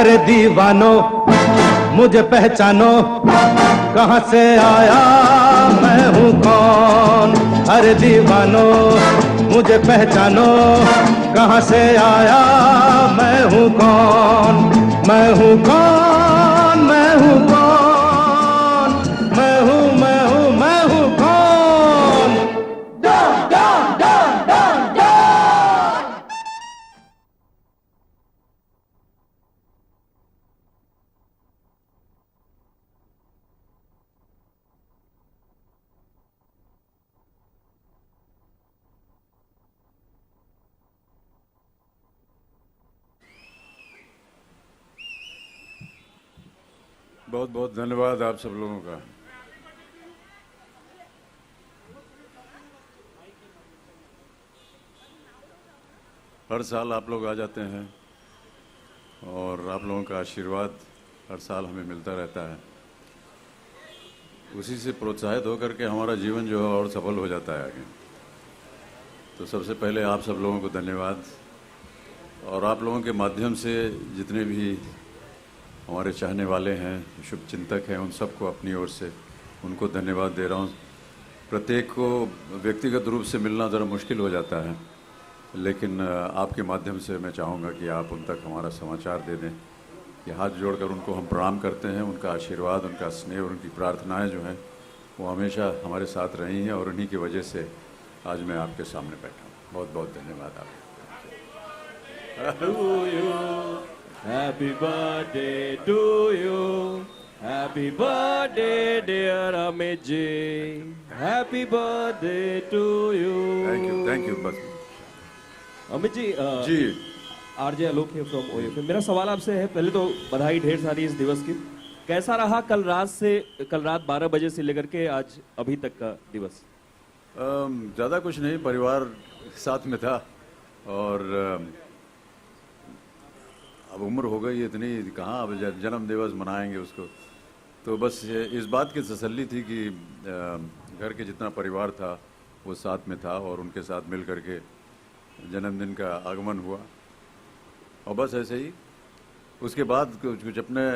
अरे दीवानो मुझे पहचानो, कहाँ से आया मैं हूँ कौन। अरे दीवानो मुझे पहचानो, कहाँ से आया मैं हूँ कौन। मैं हूँ कौन, मैं हूँ कौन, मैं हूँ मैं हूँ मैं हूँ कौन। डॉन डॉन डॉन डॉन डॉन। बहुत बहुत धन्यवाद आप सब लोगों का। हर साल आप लोग आ जाते हैं और आप लोगों का आशीर्वाद हर साल हमें मिलता रहता है। उसी से प्रोत्साहित होकर के हमारा जीवन जो है और सफल हो जाता है आगे। तो सबसे पहले आप सब लोगों को धन्यवाद, और आप लोगों के माध्यम से जितने भी हमारे चाहने वाले हैं, शुभचिंतक हैं, उन सबको अपनी ओर से उनको धन्यवाद दे रहा हूँ। प्रत्येक को व्यक्तिगत रूप से मिलना ज़रा मुश्किल हो जाता है, लेकिन आपके माध्यम से मैं चाहूँगा कि आप उन तक हमारा समाचार दे दें कि हाथ जोड़कर उनको हम प्रणाम करते हैं। उनका आशीर्वाद, उनका स्नेह और उनकी प्रार्थनाएं जो हैं वो हमेशा हमारे साथ रही हैं, और उन्हीं की वजह से आज मैं आपके सामने बैठा हूँ। बहुत बहुत धन्यवाद आपको। Happy birthday to you. Happy birthday dear Amit ji. Happy birthday to you. Thank you बस। अमित जी जी आरजे आलोक है फ्रॉम ओएफएम। मेरा सवाल आपसे है, पहले तो बधाई ढेर सारी इस दिवस की। कैसा रहा कल रात 12 बजे से लेकर के आज अभी तक का दिवस? ज़्यादा कुछ नहीं, परिवार साथ में था, और अब उम्र हो गई इतनी, कहाँ अब जन्म दिवस मनाएंगे उसको। तो बस इस बात की तसल्ली थी कि घर के जितना परिवार था वो साथ में था, और उनके साथ मिल करके जन्मदिन का आगमन हुआ, और बस ऐसे ही। उसके बाद कुछ अपने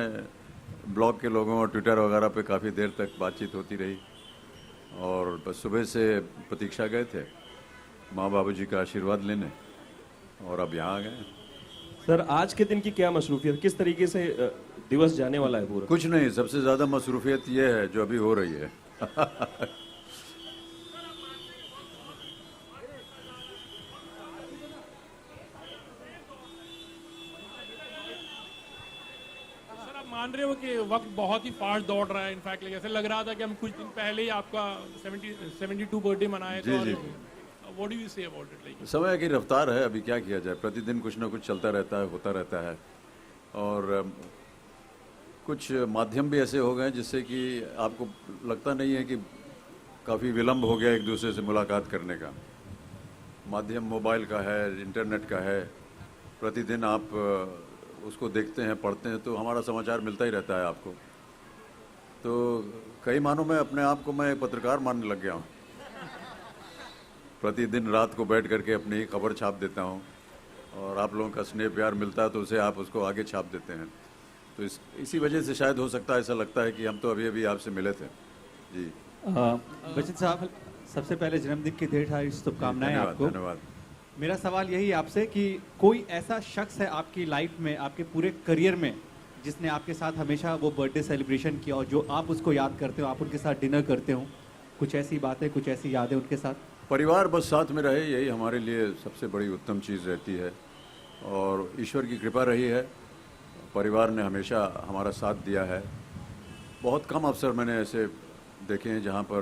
ब्लॉग के लोगों और ट्विटर वगैरह पे काफ़ी देर तक बातचीत होती रही, और बस सुबह से प्रतीक्षा गए थे माँ बाबूजी का आशीर्वाद लेने, और अब यहाँ आ गए। सर आज के दिन की क्या मसरूफियत, किस तरीके से दिवस जाने वाला है पूरा? कुछ नहीं, सबसे ज़्यादा मसरूफियत ये है जो अभी हो रही है। मान रहे हो कि वक्त बहुत ही फास्ट दौड़ रहा है। इनफैक्ट ऐसे लग रहा था कि हम कुछ दिन पहले ही आपका 72 बर्थडे मनाए थे। जी। What do you say about it? Like समय की रफ्तार है, अभी क्या किया जाए, प्रतिदिन कुछ ना कुछ चलता रहता है, होता रहता है, और कुछ माध्यम भी ऐसे हो गए जिससे कि आपको लगता नहीं है कि काफ़ी विलम्ब हो गया एक दूसरे से मुलाकात करने का। माध्यम मोबाइल का है, इंटरनेट का है, प्रतिदिन आप उसको देखते हैं, पढ़ते हैं, तो हमारा समाचार मिलता ही रहता है आपको। तो कई मानों में अपने आप को मैं एक पत्रकार मानने लग गया हूँ। प्रतिदिन रात को बैठ करके अपनी खबर छाप देता हूँ, और आप लोगों का स्नेह प्यार मिलता है तो उसे आप उसको आगे छाप देते हैं। तो इसी वजह से शायद हो सकता है, ऐसा लगता है कि हम तो अभी अभी आपसे मिले थे। जी बच्चन साहब, सबसे पहले जन्मदिन की ढेर सारी शुभकामनाएं आपको। धन्यवाद। मेरा सवाल यही आपसे कि कोई ऐसा शख्स है आपकी लाइफ में, आपके पूरे करियर में, जिसने आपके साथ हमेशा वो बर्थडे सेलिब्रेशन किया और जो आप उसको याद करते हो, आप उनके साथ डिनर करते हो, कुछ ऐसी बातें, कुछ ऐसी यादें उनके साथ? परिवार बस साथ में रहे, यही हमारे लिए सबसे बड़ी उत्तम चीज़ रहती है, और ईश्वर की कृपा रही है, परिवार ने हमेशा हमारा साथ दिया है। बहुत कम अवसर मैंने ऐसे देखे हैं जहाँ पर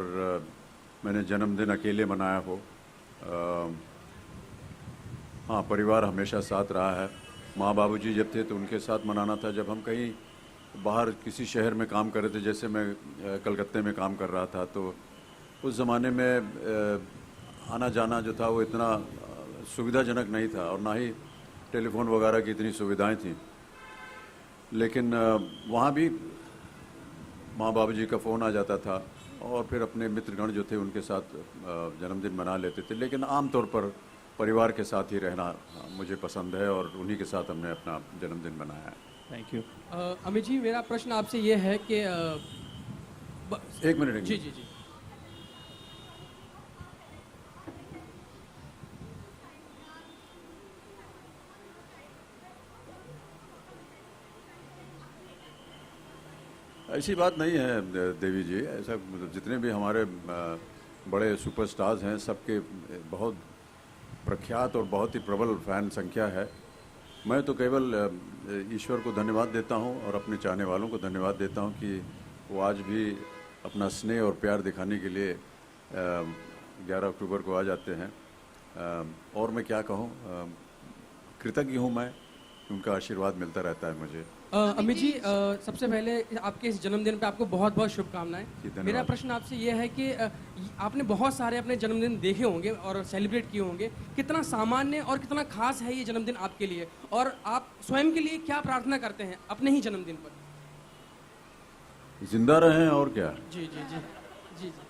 मैंने जन्मदिन अकेले मनाया हो। हाँ, परिवार हमेशा साथ रहा है। माँ बाबूजी जब थे तो उनके साथ मनाना था, जब हम कहीं बाहर किसी शहर में काम कर रहे थे, जैसे मैं कलकत्ते में काम कर रहा था, तो उस ज़माने में आना जाना जो था वो इतना सुविधाजनक नहीं था, और ना ही टेलीफोन वगैरह की इतनी सुविधाएं थी। लेकिन वहाँ भी माँ बाबूजी का फ़ोन आ जाता था, और फिर अपने मित्रगण जो थे उनके साथ जन्मदिन मना लेते थे। लेकिन आमतौर पर परिवार के साथ ही रहना मुझे पसंद है, और उन्हीं के साथ हमने अपना जन्मदिन मनाया है। Thank you. अमित जी, मेरा प्रश्न आपसे ये है कि एक मिनट। जी जी जी। ऐसी बात नहीं है देवी जी, ऐसा मतलब जितने भी हमारे बड़े सुपरस्टार्स हैं सबके बहुत प्रख्यात और बहुत ही प्रबल फैन संख्या है। मैं तो केवल ईश्वर को धन्यवाद देता हूं और अपने चाहने वालों को धन्यवाद देता हूं कि वो आज भी अपना स्नेह और प्यार दिखाने के लिए 11 अक्टूबर को आ जाते हैं। और मैं क्या कहूं, कृतज्ञ हूं मैं, उनका आशीर्वाद मिलता रहता है मुझे। अमित जी, सबसे पहले आपके इस जन्मदिन पे आपको बहुत बहुत शुभकामनाएं। धन्यवाद। मेरा प्रश्न आपसे ये है कि आपने बहुत सारे अपने जन्मदिन देखे होंगे और सेलिब्रेट किए होंगे, कितना सामान्य और कितना खास है ये जन्मदिन आपके लिए, और आप स्वयं के लिए क्या प्रार्थना करते हैं अपने ही जन्मदिन पर? जिंदा रहें और क्या। जी जी जी जी जी।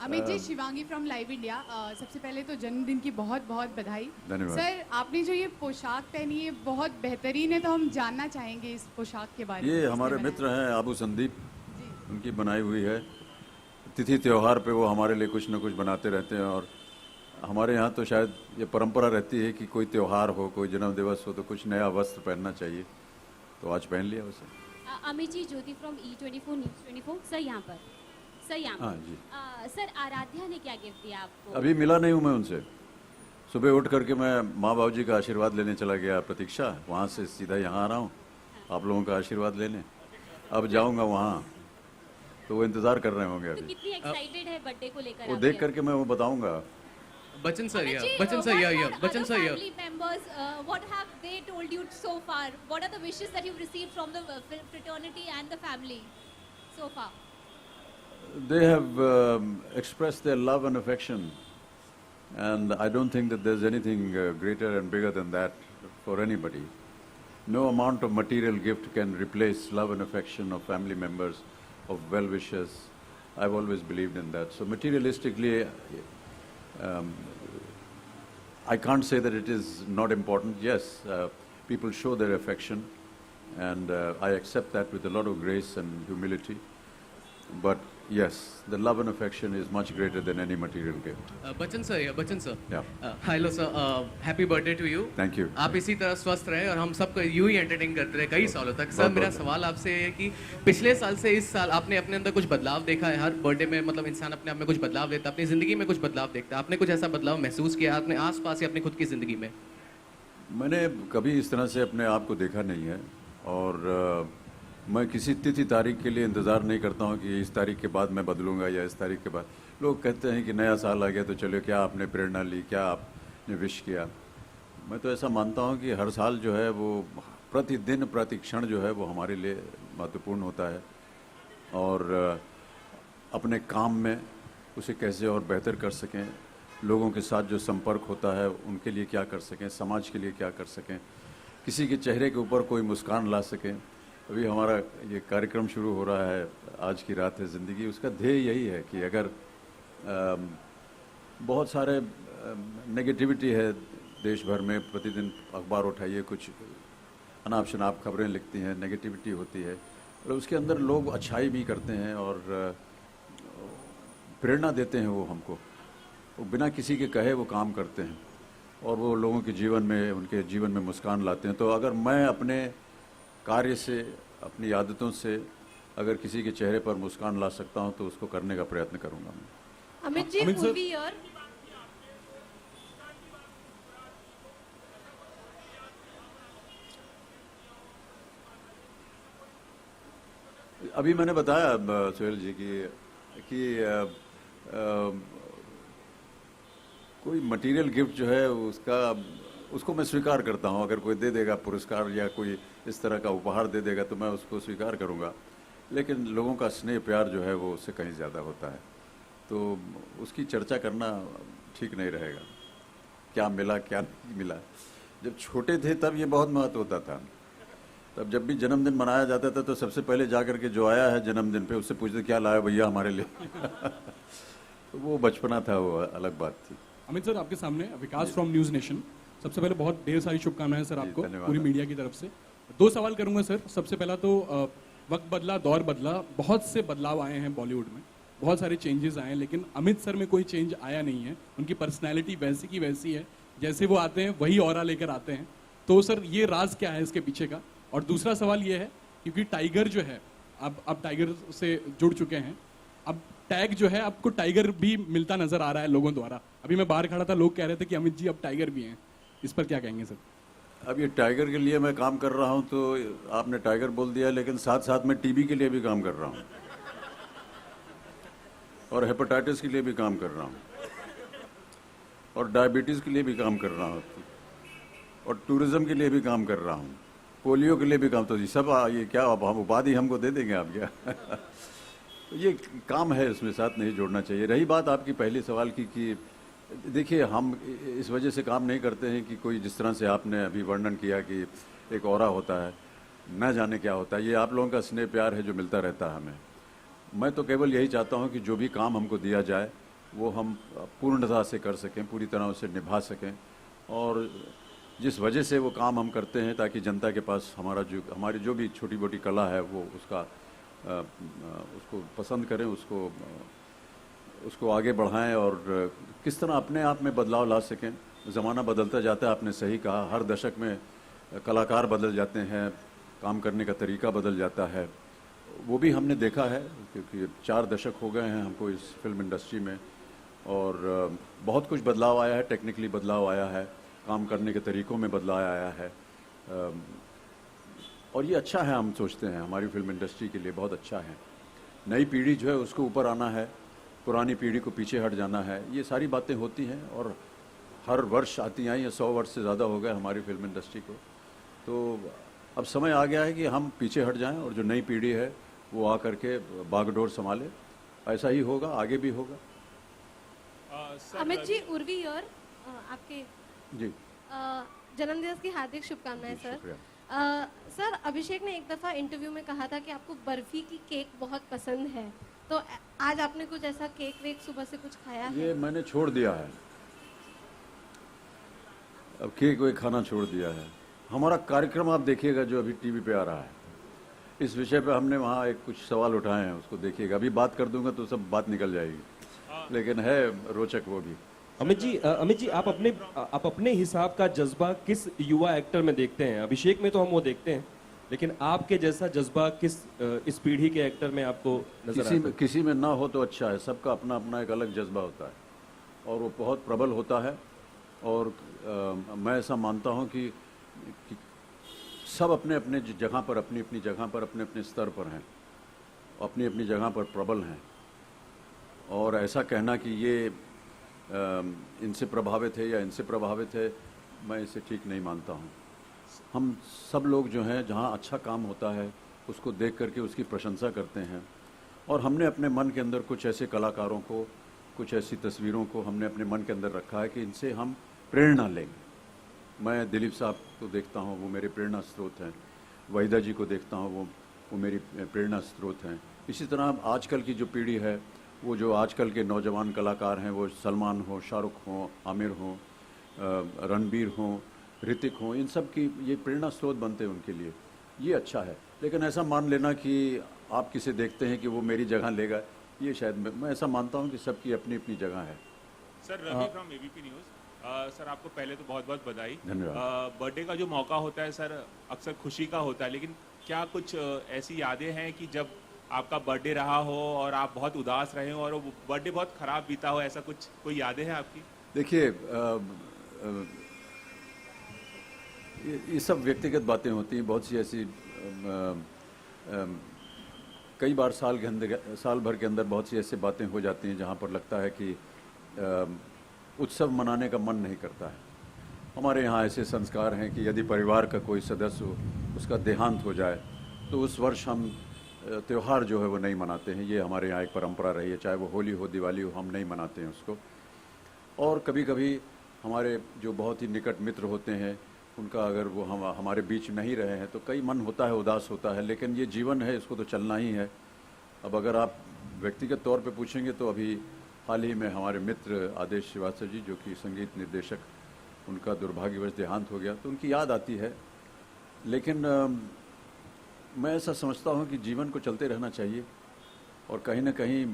Amit ji, Shivangi from live India. सबसे पहले तो जन्मदिन की बहुत बहुत बधाई। धन्यवाद। सर, आपने जो ये पोशाक पहनी है बहुत बेहतरीन है, तो हम जानना चाहेंगे इस पोशाक के बारे में। ये किसने हमारे बनाया? मित्र हैं आबू संदीप, जी। उनकी बनाई हुई है। तिथि त्योहार पे वो हमारे लिए कुछ न कुछ बनाते रहते हैं, और हमारे यहाँ तो शायद ये परंपरा रहती है कि कोई त्योहार हो, कोई जन्म दिवस हो तो कुछ नया वस्त्र पहनना चाहिए, तो आज पहन लिया उसे। अमित जी, ज्योति फ्रॉम E24 न्यूज़ 24। सर यहाँ पर, सर यहाँ हाँ पर। जी। सर, आराध्या ने क्या गिफ्ट दिया आपको? अभी मिला नहीं हूँ मैं उनसे। सुबह उठ करके मैं माँ बाबू जी का आशीर्वाद लेने चला गया प्रतीक्षा, वहाँ से सीधा यहाँ आ रहा हूँ आप लोगों का आशीर्वाद लेने। अब जाऊँगा वहाँ तो वो इंतज़ार कर रहे होंगे तो अभी। कितनी एक्साइटेड है बर्थडे को लेकर? वो आप देख ये? करके मैं वो बताऊँगा। Bachchan sir, Amit ji, Bachchan sir, what about Bachchan other sir. family members, what have they told you so far? What are the wishes that you've received from the fraternity and the family so far? They have expressed their love and affection, and I don't think that there's anything greater and bigger than that for anybody. No amount of material gift can replace love and affection of family members, of well-wishers. I've always believed in that. So materialistically, I can't say that it is not important. Yes, people show their affection, and I accept that with a lot of grace and humility. But yes, the love and affection is much greater than any material gift. Bachchan sir, Bachchan sir. Yeah. Hello sir, happy birthday to you. Thank you. आप इसी तरह स्वस्थ रहे और हम सबको यूं ही entertain करते रहे कई सालों तक। सर, बहुत मेरा बहुत सवाल आपसे है कि पिछले साल से इस साल आपने अपने अंदर कुछ बदलाव देखा है? हर बर्थडे में मतलब इंसान अपने आप में कुछ बदलाव लेता है, अपनी ज़िंदगी में कुछ बदलाव देखता है। आपने कुछ ऐसा बदलाव महसूस किया अपने आसपास या अपनी खुद की ज़िंदगी में? मैंने कभी इस तरह से अपने आप को देखा नहीं है, और मैं किसी तिथि तारीख के लिए इंतज़ार नहीं करता हूँ कि इस तारीख के बाद मैं बदलूंगा या इस तारीख के बाद। लोग कहते हैं कि नया साल आ गया तो चलो, क्या आपने प्रेरणा ली, क्या आपने विश किया। मैं तो ऐसा मानता हूँ कि हर साल जो है वो प्रतिदिन प्रतिक्षण जो है वो हमारे लिए महत्वपूर्ण होता है, और अपने काम में उसे कैसे और बेहतर कर सकें, लोगों के साथ जो संपर्क होता है उनके लिए क्या कर सकें, समाज के लिए क्या कर सकें, किसी के चेहरे के ऊपर कोई मुस्कान ला सकें। अभी हमारा ये कार्यक्रम शुरू हो रहा है, आज की रात है ज़िंदगी, उसका ध्येय यही है कि अगर बहुत सारे नेगेटिविटी है देश भर में, प्रतिदिन अखबार उठाइए कुछ अनाप शनाप खबरें लिखती हैं, नेगेटिविटी होती है, और उसके अंदर लोग अच्छाई भी करते हैं और प्रेरणा देते हैं। वो हमको वो बिना किसी के कहे वो काम करते हैं, और वो लोगों के जीवन में, उनके जीवन में मुस्कान लाते हैं। तो अगर मैं अपने कार्य से, अपनी आदतों से अगर किसी के चेहरे पर मुस्कान ला सकता हूं तो उसको करने का प्रयत्न करूंगा मैं। Amit ji, movie year. अभी मैंने बताया सुहेल जी कि कोई मटेरियल गिफ्ट जो है उसको मैं स्वीकार करता हूं। अगर कोई दे देगा पुरस्कार या कोई इस तरह का उपहार दे देगा तो मैं उसको स्वीकार करूंगा, लेकिन लोगों का स्नेह प्यार जो है वो उससे कहीं ज़्यादा होता है, तो उसकी चर्चा करना ठीक नहीं रहेगा, क्या मिला क्या नहीं मिला। जब छोटे थे तब ये बहुत महत्व होता था, तब जब भी जन्मदिन मनाया जाता था तो सबसे पहले जा करके जो आया है जन्मदिन पे उससे पूछते क्या लाया भैया हमारे लिए तो वो बचपना था, वो अलग बात थी। अमित सर, आपके सामने विकास फ्रॉम न्यूज़ नेशन। सबसे पहले बहुत ढेर सारी शुभकामनाएं सर आपको धन्यवाद। पूरी मीडिया की तरफ से। दो सवाल करूंगा सर। सबसे पहला तो वक्त बदला, दौर बदला, बहुत से बदलाव आए हैं बॉलीवुड में, बहुत सारे चेंजेस आए हैं, लेकिन अमित सर में कोई चेंज आया नहीं है। उनकी पर्सनैलिटी वैसी की वैसी है, जैसे वो आते हैं वही ऑरा लेकर आते हैं। तो सर ये राज क्या है इसके पीछे का? और दूसरा सवाल ये है, क्योंकि टाइगर जो है अब टाइगर से जुड़ चुके हैं, अब टैग जो है आपको टाइगर भी मिलता नजर आ रहा है लोगों द्वारा। अभी मैं बाहर खड़ा था, लोग कह रहे थे कि अमित जी अब टाइगर भी हैं, इस पर क्या कहेंगे सर? अब ये टाइगर के लिए मैं काम कर रहा हूं, तो आपने टाइगर बोल दिया, लेकिन साथ साथ में टीबी के लिए भी काम कर रहा हूं और हेपेटाइटिस के लिए भी काम कर रहा हूं और डायबिटीज़ के लिए भी काम कर रहा हूं और टूरिज्म के लिए भी काम कर रहा हूं, पोलियो के लिए भी काम। तो ये सब ये क्या अब हम उपाधि हमको दे देंगे आप क्या? तो ये काम है, इसमें साथ नहीं जोड़ना चाहिए। रही बात आपकी पहले सवाल की कि देखिए, हम इस वजह से काम नहीं करते हैं कि कोई जिस तरह से आपने अभी वर्णन किया कि एक ऑरा होता है, न जाने क्या होता है। ये आप लोगों का स्नेह प्यार है जो मिलता रहता है हमें। मैं तो केवल यही चाहता हूं कि जो भी काम हमको दिया जाए वो हम पूर्णता से कर सकें, पूरी तरह उसे निभा सकें, और जिस वजह से वो काम हम करते हैं ताकि जनता के पास हमारी जो भी छोटी मोटी कला है वो उसको पसंद करें, उसको आगे बढ़ाएं और किस तरह अपने आप में बदलाव ला सकें। ज़माना बदलता जाता है, आपने सही कहा, हर दशक में कलाकार बदल जाते हैं, काम करने का तरीका बदल जाता है। वो भी हमने देखा है, क्योंकि 4 दशक हो गए हैं हमको इस फिल्म इंडस्ट्री में, और बहुत कुछ बदलाव आया है, टेक्निकली बदलाव आया है, काम करने के तरीक़ों में बदलाव आया है, और ये अच्छा है। हम सोचते हैं हमारी फिल्म इंडस्ट्री के लिए बहुत अच्छा है। नई पीढ़ी जो है उसको ऊपर आना है, पुरानी पीढ़ी को पीछे हट जाना है, ये सारी बातें होती हैं और हर वर्ष आती आई हैं। 100 वर्ष से ज़्यादा हो गए हमारी फिल्म इंडस्ट्री को। तो अब समय आ गया है कि हम पीछे हट जाएं और जो नई पीढ़ी है वो आकर के बागडोर संभाले। ऐसा ही होगा, आगे भी होगा। अमित जी, उर्वी और आपके जी जन्मदिवस की हार्दिक शुभकामनाएं सर। सर, अभिषेक ने एक दफ़ा इंटरव्यू में कहा था कि आपको बर्फी की केक बहुत पसंद है, तो आज आपने कुछ ऐसा केक वेक सुबह से कुछ खाया है? ये मैंने छोड़ दिया है, अब केक वेक खाना छोड़ दिया है। हमारा कार्यक्रम आप देखिएगा जो अभी टीवी पे आ रहा है, इस विषय पे हमने वहाँ एक कुछ सवाल उठाए हैं, उसको देखिएगा। अभी बात कर दूंगा तो सब बात निकल जाएगी, लेकिन है रोचक वो भी। अमित जी, आप अपने हिसाब का जज्बा किस युवा एक्टर में देखते हैं? अभिषेक में तो हम वो देखते हैं, लेकिन आपके जैसा जज्बा किस इस पीढ़ी के एक्टर में आपको नजर आता है? किसी में ना हो तो अच्छा है। सबका अपना अपना एक अलग जज्बा होता है और वो बहुत प्रबल होता है, और मैं ऐसा मानता हूँ कि सब अपने अपने जगह पर, अपनी अपनी जगह पर, अपने अपने स्तर पर हैं, अपनी अपनी जगह पर प्रबल हैं, और ऐसा कहना कि ये इनसे प्रभावित है या इनसे प्रभावित है, मैं इसे ठीक नहीं मानता हूँ। हम सब लोग जो हैं, जहाँ अच्छा काम होता है उसको देख करके उसकी प्रशंसा करते हैं, और हमने अपने मन के अंदर कुछ ऐसे कलाकारों को, कुछ ऐसी तस्वीरों को हमने अपने मन के अंदर रखा है कि इनसे हम प्रेरणा लेंगे। मैं दिलीप साहब को देखता हूँ, वो मेरे प्रेरणा स्रोत हैं। वहीदा जी को देखता हूँ, वो मेरी प्रेरणा स्रोत हैं। इसी तरह आजकल की जो पीढ़ी है, वो जो आजकल के नौजवान कलाकार हैं, वो सलमान हो, शाहरुख हो, आमिर हो, रणबीर हो, ऋतिक हो, इन सब की ये प्रेरणा स्रोत बनते हैं उनके लिए। ये अच्छा है, लेकिन ऐसा मान लेना कि आप किसे देखते हैं कि वो मेरी जगह लेगा, ये शायद मैं ऐसा मानता हूँ कि सबकी अपनी अपनी जगह है। Sir, Ravi from ABP news. Sir, आपको पहले तो बहुत बहुत बधाई। धन्यवाद। बर्थडे का जो मौका होता है सर, अक्सर खुशी का होता है, लेकिन क्या कुछ ऐसी यादें हैं कि जब आपका बर्थडे रहा हो और आप बहुत उदास रहे हो और वो बर्थडे बहुत ख़राब बीता हो, ऐसा कुछ कोई यादें हैं आपकी? देखिए, ये सब व्यक्तिगत बातें होती हैं। बहुत सी ऐसी कई बार साल भर के अंदर बहुत सी ऐसी बातें हो जाती हैं जहाँ पर लगता है कि उत्सव मनाने का मन नहीं करता है। हमारे यहाँ ऐसे संस्कार हैं कि यदि परिवार का कोई सदस्य उसका देहांत हो जाए तो उस वर्ष हम त्यौहार जो है वो नहीं मनाते हैं। ये हमारे यहाँ एक परंपरा रही है, चाहे वो होली हो, दिवाली हो, हम नहीं मनाते हैं उसको। और कभी कभी हमारे जो बहुत ही निकट मित्र होते हैं, उनका अगर वो हमारे बीच नहीं रहे हैं तो कई मन होता है, उदास होता है, लेकिन ये जीवन है, इसको तो चलना ही है। अब अगर आप व्यक्तिगत तौर पे पूछेंगे तो अभी हाल ही में हमारे मित्र आदेश श्रीवास्तव जी, जो कि संगीत निर्देशक, उनका दुर्भाग्यवश देहांत हो गया, तो उनकी याद आती है। लेकिन मैं ऐसा समझता हूँ कि जीवन को चलते रहना चाहिए और कहीं ना कहीं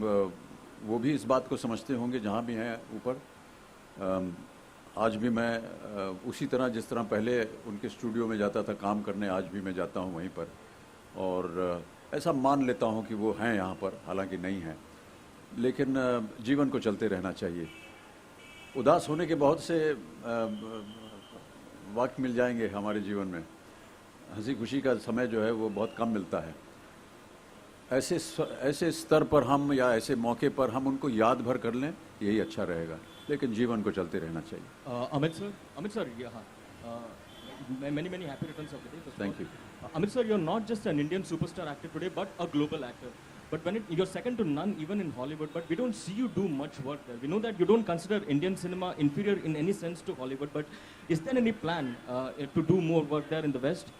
वो भी इस बात को समझते होंगे जहाँ भी हैं ऊपर। आज भी मैं उसी तरह जिस तरह पहले उनके स्टूडियो में जाता था काम करने, आज भी मैं जाता हूँ वहीं पर और ऐसा मान लेता हूँ कि वो हैं यहाँ पर, हालांकि नहीं हैं, लेकिन जीवन को चलते रहना चाहिए। उदास होने के बहुत से वक्त मिल जाएंगे हमारे जीवन में, हंसी खुशी का समय जो है वो बहुत कम मिलता है। ऐसे स्तर पर हम या ऐसे मौके पर हम उनको याद भर कर लें, यही अच्छा रहेगा, लेकिन जीवन को चलते रहना चाहिए। Amit sir, yeah, many happy returns of the day. Thank you. Amit sir, you're not just an Indian superstar actor today, but a global actor. But you're second to none even in Hollywood, but we don't see you do much work there. We know that you don't consider Indian cinema inferior in any sense to Hollywood, but is there any plan to do more work there in the West?